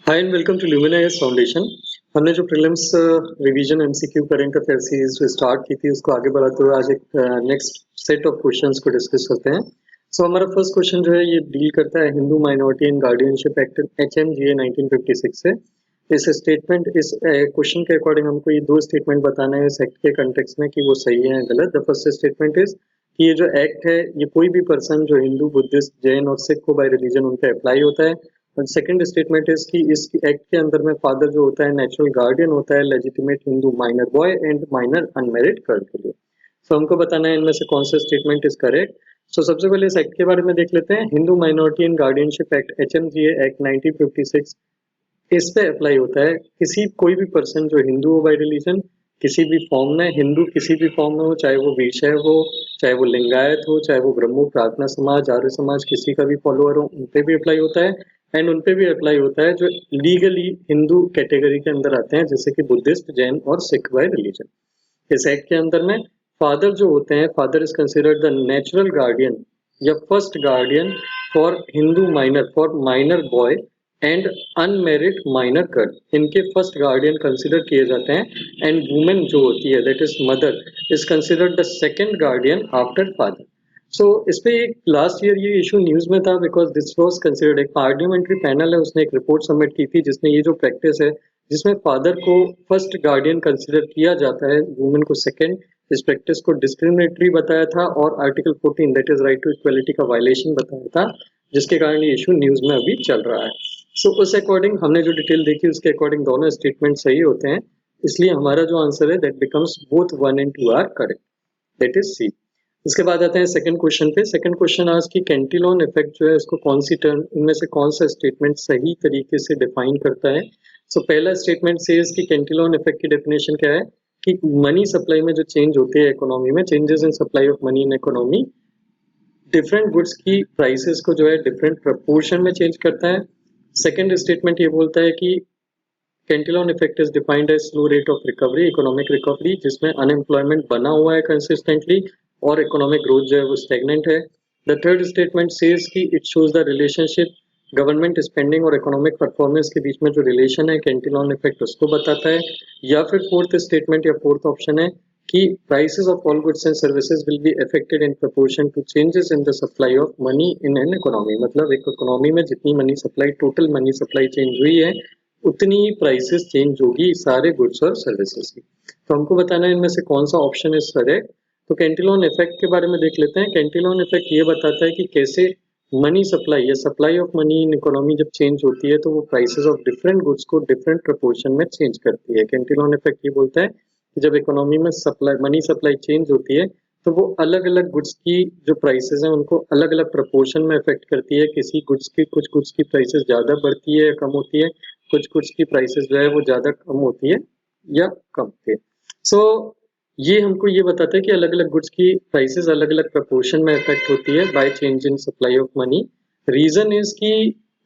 Hi and welcome to Luminise foundation. हमने जो prelims revision MCQ current affair series जो start की थी उसको आगे बढ़ाते हुए आज एक नेक्स्ट सेट ऑफ क्वेश्चंस को डिस्कस करते हैं। सो हमारा फर्स्ट क्वेश्चन जो है ये डील करता है Hindu minority and guardianship act HMGA 1956 से। इस क्वेश्चन के अकॉर्डिंग हमको ये दो स्टेटमेंट बताना है इस एक्ट के कंटेक्स्ट में कि वो सही है या गलत। द फर्स्ट स्टेटमेंट इज कि ये जो एक्ट है ये कोई भी पर्सन जो हिंदू, बुद्धिस्ट, जैन और सिख को बाय रिलीजन उन पे अप्लाई होता है। और सेकंड स्टेटमेंट इज कि इस एक्ट के अंदर में फादर जो होता है नेचुरल गार्डियन होता है legitimate Hindu minor boy and minor unmarried girl के लिए। सो हमको बताना है इनमें से कौन सा स्टेटमेंट इज करेक्ट। सो सबसे पहले इस एक्ट के बारे में देख लेते हैं। Hindu minority and guardianship act HMGA act 1956 इस पे अप्लाई होता है किसी कोई भी पर्सन जो हिंदू हो बाय रिलीजन, किसी भी फॉर्म में हिंदू किसी भी फॉर्म में हो, चाहे वो वीरशैव हो, चाहे वो लिंगायत हो, चाहे वो ब्रह्मो प्रार्थना समाज, आर्य समाज किसी का भी फॉलोअर हो, उन पे भी अप्लाई होता है। एंड उन पे भी अप्लाई होता है जो लीगली हिंदू कैटेगरी के अंदर आते हैं जैसे कि बुद्धिस्ट, जैन और सिख बाय रिलीजन। इस एक्ट के अंदर में फादर जो होते हैं, father is considered the natural guardian या first guardian for Hindu minor, for minor boy and unmarried minor girl. इनके फर्स्ट गार्डियन कंसिडर किए जाते हैं। एंड वुमेन जो होती है that is mother is considered the second guardian after father. So इस पे एक लास्ट ईयर ये इशू न्यूज में था बिकॉज दिस वाज कंसिडर्ड, एक पार्लियामेंट्री पैनल है उसने एक रिपोर्ट सबमिट की थी जिसने ये जो प्रैक्टिस है जिसमें फादर को फर्स्ट गार्डियन कंसिडर किया जाता है, वुमेन को सेकंड, इस प्रैक्टिस को डिस्क्रिमिनेटरी बताया था और article 14 that is right to equality का वायलेशन बताया था, जिसके कारण ये इशू न्यूज में अभी चल रहा है। सो उस अकॉर्डिंग हमने जो डिटेल देखी उसके अकॉर्डिंग दोनों स्टेटमेंट सही होते हैं, इसलिए हमारा जो आंसर है that becomes both 1 and 2 are correct, that is C. इसके बाद आते हैं सेकंड क्वेश्चन पे। सेकंड क्वेश्चन आज की कैंटिलोन इफेक्ट जो है उसको कौन सी टर्म इनमें से कौन सा स्टेटमेंट सही तरीके से डिफाइन करता है। सो पहला स्टेटमेंट सेज कि कैंटिलोन इफेक्ट की डेफिनेशन क्या है कि मनी सप्लाई में जो चेंज होती है इकोनॉमी में, changes in supply of money in economy different goods की प्राइसेस को जो है डिफरेंट प्रपोर्शन में चेंज करता है। सेकंड स्टेटमेंट ये बोलता है कि Cantillon effect is defined as slow rate of recovery, economic recovery जिसमें अनएम्प्लॉयमेंट बना हुआ है कंसिस्टेंटली और इकोनॉमिक ग्रोथ जो है वो स्टेगनेंट है। द थर्ड स्टेटमेंट सेज कि it shows the relationship government spending और इकोनॉमिक परफॉर्मेंस के बीच में जो रिलेशन है कैंटिलोन इफेक्ट उसको बताता है। या फिर फोर्थ स्टेटमेंट या फोर्थ ऑप्शन है कि prices of all goods and services will be affected in proportion to changes in the supply of money in an economy। मतलब एक इकोनॉमी में जितनी money supply, total money supply change हुई है उतनी ही प्राइसेस चेंज होगी सारे गुड्स और सर्विसेज की। तो हमको बताना है इनमें से कौन सा ऑप्शन इज करेक्ट। तो कैंटिलोन इफेक्ट के बारे में देख लेते हैं। कैंटिलोन इफेक्ट ये बताता है कि कैसे मनी सप्लाई या supply of money in economy जब चेंज होती है तो वो प्राइसेस ऑफ डिफरेंट गुड्स को डिफरेंट प्रपोर्शन में चेंज करती है। कैंटिलोन इफेक्ट ये बोलता है कि जब इकोनॉमी में सप्लाई मनी सप्लाई चेंज होती है तो वो अलग अलग गुड्स की जो प्राइसेस हैं उनको अलग अलग प्रपोर्शन में अफेक्ट करती है। किसी गुड्स की कुछ गुड्स की प्राइसेस ज़्यादा बढ़ती है या कम होती है, कुछ गुड्स की प्राइसेस जो है वो ज़्यादा कम होती है या कम होती है। सो ये हमको ये बताता है कि अलग अलग गुड्स की प्राइसेस अलग अलग प्रपोर्शन में अफेक्ट होती है by change in supply of money. Reason is कि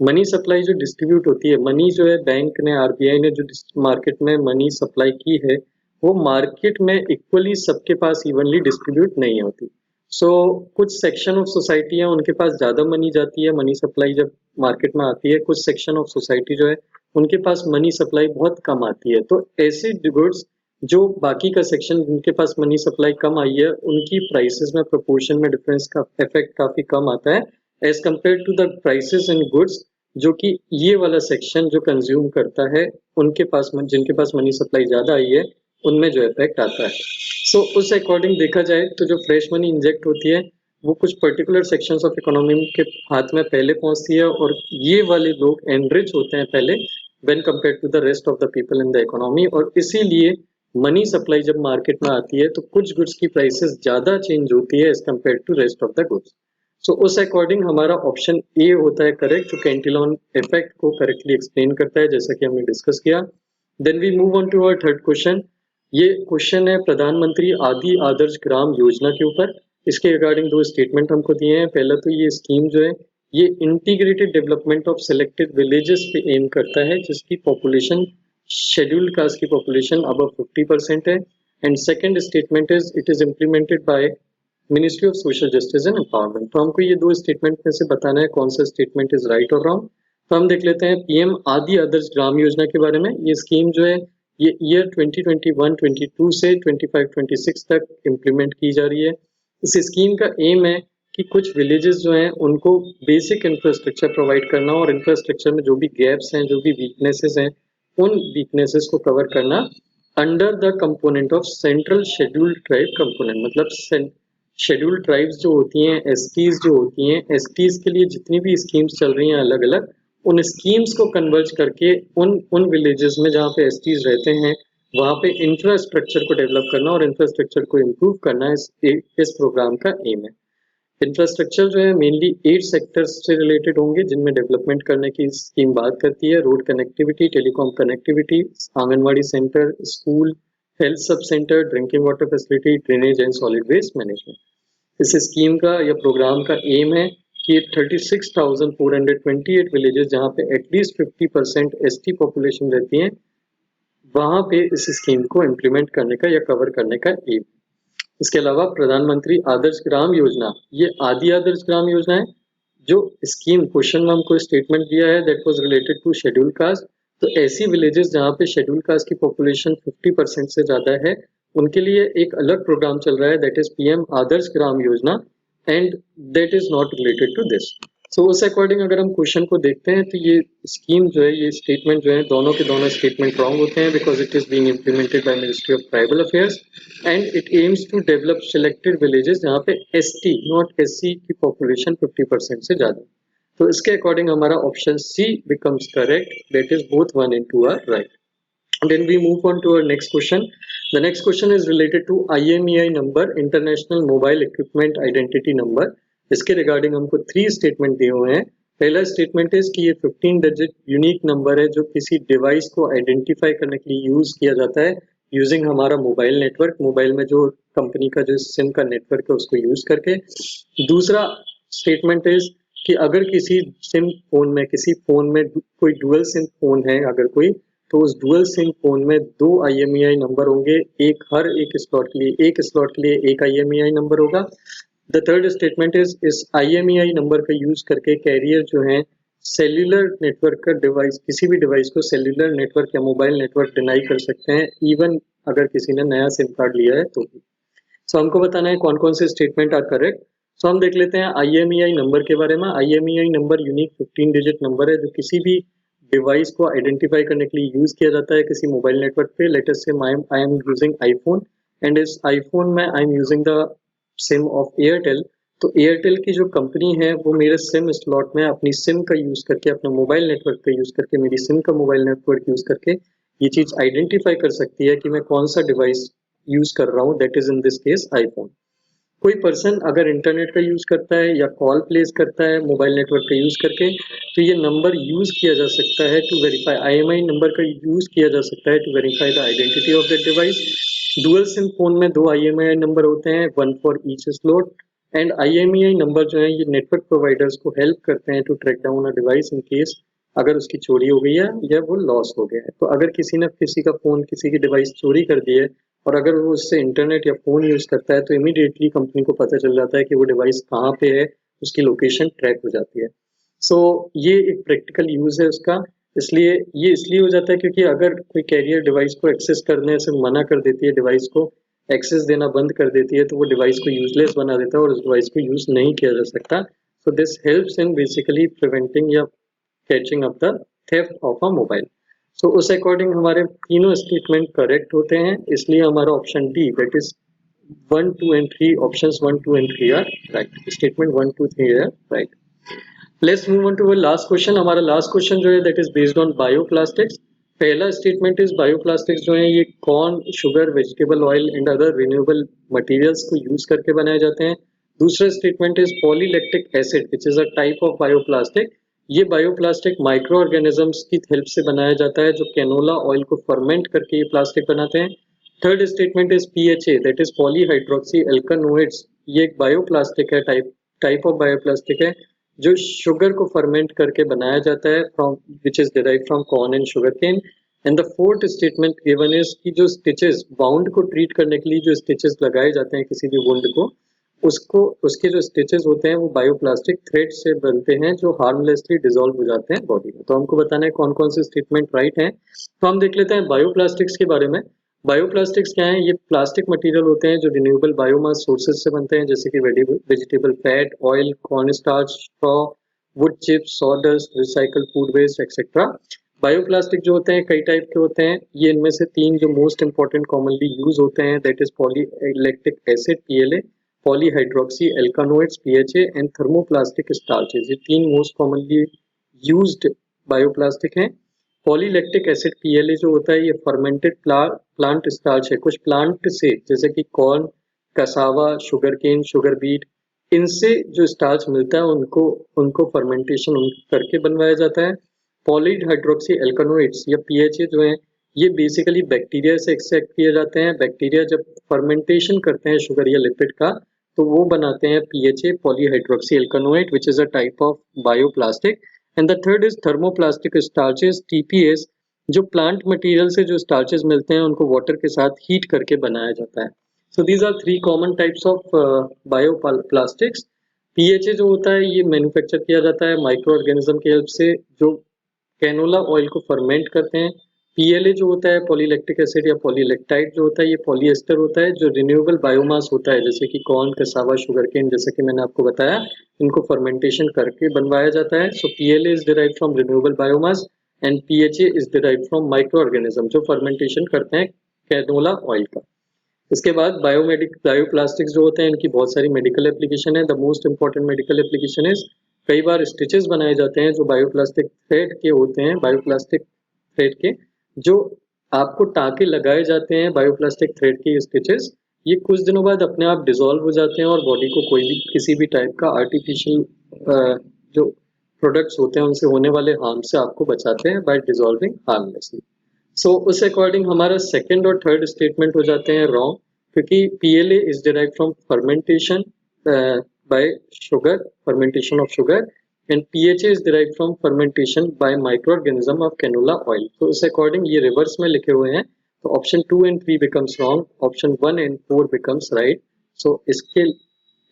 मनी सप्लाई जो डिस्ट्रीब्यूट होती है, मनी जो है बैंक ने, RBI ने जो मार्केट में मनी सप्लाई की है वो मार्केट में इक्वली सबके पास इवनली डिस्ट्रीब्यूट नहीं होती। सो कुछ सेक्शन ऑफ सोसाइटी है उनके पास ज्यादा मनी जाती है, मनी सप्लाई जब मार्केट में आती है। कुछ सेक्शन ऑफ सोसाइटी जो है उनके पास मनी सप्लाई बहुत कम आती है। तो ऐसे गुड्स जो बाकी का सेक्शन जिनके पास मनी सप्लाई कम आई है उनकी प्राइसेस में प्रोपोर्शन में डिफरेंस का इफेक्ट काफी कम आता है as compare to the prices in goods जो कि ये वाला सेक्शन जो कंज्यूम करता है उनके पास, जिनके पास मनी सप्लाई ज्यादा आई है उनमें जो इफेक्ट आता है। सो उस अकॉर्डिंग देखा जाए तो जो फ्रेश मनी इंजेक्ट होती है वो कुछ पर्टिकुलर सेक्शंस ऑफ इकोनॉमी के हाथ में पहले पहुंचती है और ये वाले लोग एनरिच होते हैं पहले when compare to the rest of the people in the economy. और इसीलिए मनी सप्लाई जब मार्केट में आती है तो कुछ गुड्स की प्राइसेस ज्यादा चेंज होती है as compare to rest of the goods. So उस अकॉर्डिंग हमारा ऑप्शन ए होता है करेक्ट, जो कैंटिलोन इफेक्ट को करेक्टली एक्सप्लेन करता है जैसा कि हमने डिस्कस किया। Then we move on to our third question. ये क्वेश्चन है प्रधानमंत्री आदि आदर्श ग्राम योजना के ऊपर। इसके रिगार्डिंग दो स्टेटमेंट हमको दिए हैं। पहला तो ये स्कीम जो है ये integrated development of selected villages पे एम करता है जिसकी पॉपुलेशन, शेड्यूल्ड कास्ट की पॉपुलेशन अबव 50% है। And second statement is it is implemented by ministry of social justice and empowerment. तो हमको ये दो स्टेटमेंट में से बताना है कौन सा स्टेटमेंट इज राइट और रॉन्ग। तो हम देख लेते हैं पीएम आदि आदर्श ग्राम योजना के बारे में। ये स्कीम जो है ये ईयर 2021-22 से 25-26 तक इम्प्लीमेंट की जा रही है। इस स्कीम का एम है कि कुछ विलेजेस जो हैं उनको बेसिक इंफ्रास्ट्रक्चर प्रोवाइड करना और इंफ्रास्ट्रक्चर में जो भी गैप्स हैं, जो भी वीकनेसेस हैं, उन वीकनेसेस को कवर करना under the component of central scheduled tribe component. मतलब शेड्यूल्ड ट्राइब्स जो होती हैं, एसटीज जो होती हैं, एसटीज के लिए जितनी भी स्कीम्स चल रही हैं अलग अलग, उन स्कीम्स को कन्वर्ज करके उन विलेजेस में जहाँ पे एसटीज रहते हैं वहाँ पे इंफ्रास्ट्रक्चर को डेवलप करना और इंफ्रास्ट्रक्चर को इम्प्रूव करना इस प्रोग्राम का एम है। इंफ्रास्ट्रक्चर जो है मेनली 8 सेक्टर्स से रिलेटेड होंगे जिनमें डेवलपमेंट करने की स्कीम बात करती है। Road connectivity, telecom connectivity, anganwadi centre, school, health sub centre, drinking water facility, drainage and solid waste management. इस स्कीम का या प्रोग्राम का एम है कि 36,428 विलेजेस जहाँ पे एटलीस्ट 50% एसटी पॉपुलेशन रहती है वहाँ पे इस स्कीम को इम्प्लीमेंट करने का या कवर करने का एम। इसके अलावा प्रधानमंत्री आदर्श ग्राम योजना, ये आदि आदर्श ग्राम योजना है। जो स्कीम क्वेश्चन में हमको स्टेटमेंट दिया है that was related to schedule caste, तो ऐसी विलेजेस जहाँ पे शेड्यूल कास्ट की पॉपुलेशन 50% से ज्यादा है उनके लिए एक अलग प्रोग्राम चल रहा है that is PM Adarsh Gram Yojana and that is not related to this. So उस अकॉर्डिंग अगर हम क्वेश्चन को देखते हैं तो ये स्कीम जो है, ये स्टेटमेंट जो है, दोनों के दोनों स्टेटमेंट रॉन्ग होते हैं because it is being implemented by ministry of tribal affairs and it aims to develop selected villages जहाँ पे एसटी नॉट एससी की पॉपुलेशन 50% से ज्यादा। तो इसके अकॉर्डिंग हमारा option C becomes correct, that is both 1 and 2 are right. Then we move on to our next question. The next question is related to IMEI number, International Mobile Equipment Identity Number. इसके regarding हमको 3 statement दिए हुए हैं। पहला statement is कि ये 15 digit unique number है जो किसी डिवाइस को आइडेंटिफाई करने के लिए यूज किया जाता है यूजिंग हमारा मोबाइल नेटवर्क, मोबाइल में जो कंपनी का जो सिम का नेटवर्क है उसको यूज करके। दूसरा स्टेटमेंट इज कि अगर किसी सिम फोन में, किसी फोन में कोई डुअल सिम फोन है अगर कोई, तो उस डुअल सिम फोन में 2 IMEI नंबर होंगे, एक हर एक स्लॉट के लिए, एक स्लॉट के लिए एक IMEI नंबर होगा। द थर्ड स्टेटमेंट इज इस IMEI नंबर का यूज करके कैरियर जो है सेल्यूलर नेटवर्क का डिवाइस, किसी भी डिवाइस को सेल्यूलर नेटवर्क या मोबाइल नेटवर्क डिनाई कर सकते हैं इवन अगर किसी ने नया सिम कार्ड लिया है तो भी। सो हमको बताना है कौन कौन से स्टेटमेंट आर करेक्ट। सो हम देख लेते हैं IMEI नंबर के बारे में। IMEI number unique 15 digit number है जो किसी भी डिवाइस को आइडेंटिफाई करने के लिए यूज किया जाता है किसी मोबाइल नेटवर्क पे। लेट अस से I am using iPhone and इस आईफोन में I am using the SIM of Airtel. तो एयरटेल की जो कंपनी है वो मेरे सिम स्लॉट में अपनी सिम का यूज करके, अपना मोबाइल नेटवर्क का यूज करके, मेरी सिम का मोबाइल नेटवर्क यूज करके ये चीज आइडेंटिफाई कर सकती है कि मैं कौन सा डिवाइस यूज कर रहा हूँ, that is in this case iPhone. कोई पर्सन अगर इंटरनेट का यूज करता है या कॉल प्लेस करता है मोबाइल नेटवर्क का यूज करके, तो ये नंबर यूज किया जा सकता है टू वेरीफाई, IMEI नंबर का यूज किया जा सकता है to verify the identity of that device. Dual SIM phone में 2 IMEI नंबर होते हैं, 1 for each slot. And IMEI number जो है ये नेटवर्क प्रोवाइडर्स को हेल्प करते हैं to track down a device in case अगर उसकी चोरी हो गई है या वो लॉस हो गया है। तो अगर किसी ने किसी का फोन, किसी की डिवाइस चोरी कर दी है और अगर वो उससे इंटरनेट या फोन यूज करता है तो इमीडिएटली कंपनी को पता चल जाता है कि वो डिवाइस कहाँ पे है, उसकी लोकेशन ट्रैक हो जाती है। सो ये एक प्रैक्टिकल यूज है उसका। इसलिए ये इसलिए हो जाता है क्योंकि अगर कोई कैरियर डिवाइस को एक्सेस करने से मना कर देती है, डिवाइस को एक्सेस देना बंद कर देती है, तो वो डिवाइस को यूजलेस बना देता है और उस डिवाइस को यूज नहीं किया जा सकता। So this helps in basically preventing या catching up the theft of a mobile. So उस अकॉर्डिंग हमारे तीनों स्टेटमेंट करेक्ट होते हैं, इसलिए हमारा option D that is 1, 2 and 3, options 1, 2 and 3 are right. Statement 1, 2, 3 are right. Let's move on to our last question. हमारा last question जो है that is based on bioplastics. पहला स्टेटमेंट इज बायोप्लास्टिक्स जो है ये corn, sugar, vegetable oil and other renewable materials को use करके बनाए जाते हैं। दूसरा statement is polylactic acid which is a type of bioplastic. ये बायोप्लास्टिक माइक्रो ऑर्गेनिजम्स की हेल्प से बनाया जाता है जो कैनोला ऑयल को फर्मेंट करके ये प्लास्टिक बनाते हैं। Third statement is PHA that is polyhydroxy alkanoates. ये एक बायोप्लास्टिक है, टाइप ऑफ बायोप्लास्टिक है जो शुगर को फर्मेंट करके बनाया जाता है from which is derived from corn and sugar cane. And the fourth statement given is कि जो स्टिचेस, बाउंड को ट्रीट करने के लिए जो स्टिचेस लगाए जाते हैं किसी भी वुंड को, उसको उसके जो स्टिचेस होते हैं वो बायोप्लास्टिक थ्रेड से बनते हैं जो हार्मलेसली डिसॉल्व हो जाते हैं बॉडी में। तो हमको बताना है कौन कौन से स्टेटमेंट राइट हैं। तो हम देख लेते हैं बायोप्लास्टिक्स के बारे में। बायोप्लास्टिक्स क्या है? ये प्लास्टिक मटेरियल होते हैं जो रिन्यूएबल बायोमास सोर्सेज से बनते हैं, जैसे कि vegetable fat, oil, corn starch, straw, wood chips, sawdust, recycle food waste etcetera. Bioplastic जो होते हैं कई टाइप के होते हैं। ये इनमें से तीन जो मोस्ट इंपॉर्टेंट कॉमनली यूज होते हैं, that is polylactic acid PLA, polyhydroxy alkanoates PHA and thermoplastic starches. ये तीन मोस्ट कॉमनली यूज्ड बायोप्लास्टिक हैं। पॉलीलैक्टिक एसिड PLA जो होता है ये फर्मेंटेड प्लांट स्टार्च है। कुछ प्लांट से जैसे कि corn, cassava, sugar cane, sugar beet, इनसे जो स्टार्च मिलता है उनको उनको फर्मेंटेशन करके बनवाया जाता है। पॉलीहाइड्रोक्सी एल्कानोइड्स या PHA जो है ये बेसिकली बैक्टीरिया से एक्सट्रैक्ट किए जाते हैं। बैक्टीरिया जब फर्मेंटेशन करते हैं शुगर या लिपिड का तो वो बनाते हैं PHA, polyhydroxy alkanoate, which is a type of bioplastic. And the third is thermoplastic starches, TPS, जो प्लांट मटेरियल से जो स्टार्चेस मिलते हैं उनको वाटर के साथ हीट करके बनाया जाता है। So these are three common types of bioplastics. PHA जो होता है ये मैन्युफैक्चर किया जाता है माइक्रो ऑर्गेनिज्म की हेल्प से जो कैनोला ऑयल को फर्मेंट करते हैं। PLA जो होता है पॉलीलैक्टिक एसिड या पॉलीलैक्टाइड जो होता है ये पॉलीएस्टर होता है जो रिन्यूएबल बायोमास होता है, जैसे कि कॉर्न, कसावा, शुगरकेन, जैसे कि मैंने आपको बताया इनको फर्मेंटेशन करके बनवाया जाता है। सो PLA is derived from renewable biomass and PHA is derived from micro organism जो फर्मेंटेशन करते हैं कैनोला ऑयल का। इसके बाद बायोप्लास्टिक्स जो होते हैं इनकी बहुत सारी मेडिकल एप्लीकेशन है। The most important medical application is कई बार स्टिचेस बनाए जाते हैं जो बायोप्लास्टिक थ्रेड के होते हैं, बायोप्लास्टिक थ्रेड के जो आपको टाँके लगाए जाते हैं बायोप्लास्टिक थ्रेड के स्टिचेस, ये कुछ दिनों बाद अपने आप डिसॉल्व हो जाते हैं और बॉडी को कोई भी किसी भी टाइप का आर्टिफिशियल जो प्रोडक्ट्स होते हैं उनसे होने वाले हार्म से आपको बचाते हैं बाय डिसॉल्विंग हार्मलेसली। सो उस अकॉर्डिंग हमारा सेकंड और थर्ड स्टेटमेंट हो जाते हैं रॉन्ग, क्योंकि PLA is derive from fermentation by sugar, fermentation of sugar, and PHA is derive from fermentation by micro organism of canola oil. तो उस अकॉर्डिंग ये रिवर्स में लिखे हुए हैं, तो option 2 and 3 becomes wrong, option 1 and 4 becomes right. So इसके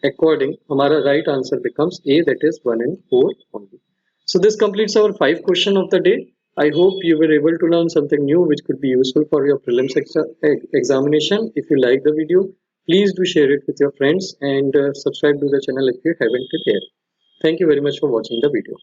according हमारा right answer becomes A, that is 1 and 4 only. So this completes our 5 question of the day. I hope you were able to learn something new which could be useful for your prelims examination. If you like the video, please do share it with your friends and subscribe to the channel if you haven't yet. Thank you very much for watching the video.